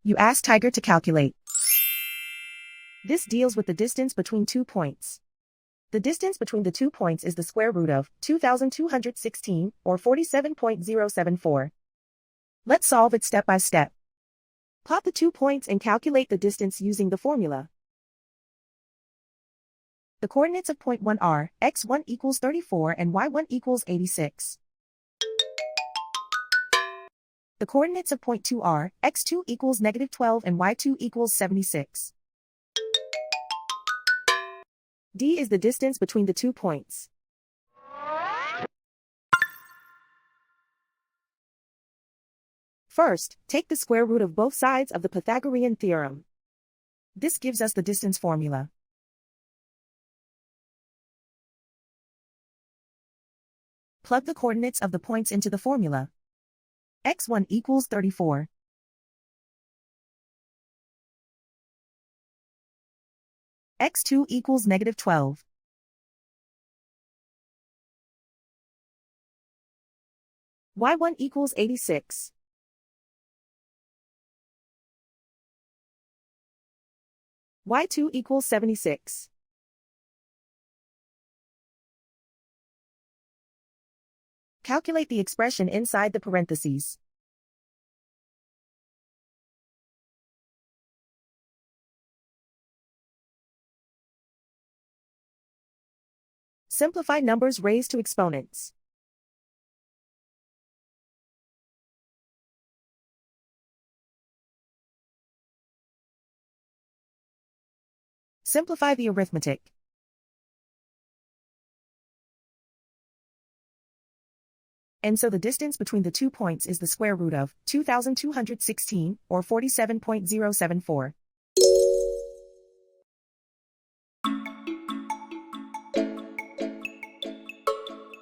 You ask Tiger to calculate. This deals with the distance between 2 points. The distance between the 2 points is the square root of 2,216, or 47.074. Let's solve it step by step. Plot the 2 points and calculate the distance using the formula. The coordinates of point 1 are x1 equals 34 and y1 equals 86. The coordinates of point 2 are x2 equals -12 and y2 equals 76. D is the distance between the 2 points. First, take the square root of both sides of the Pythagorean theorem. This gives us the distance formula. Plug the coordinates of the points into the formula. x1 equals 34. x2 equals -12. y1 equals 86. y2 equals 76. Calculate the expression inside the parentheses. Simplify numbers raised to exponents. Simplify the arithmetic. And so the distance between the 2 points is the square root of 2,216, or 47.074.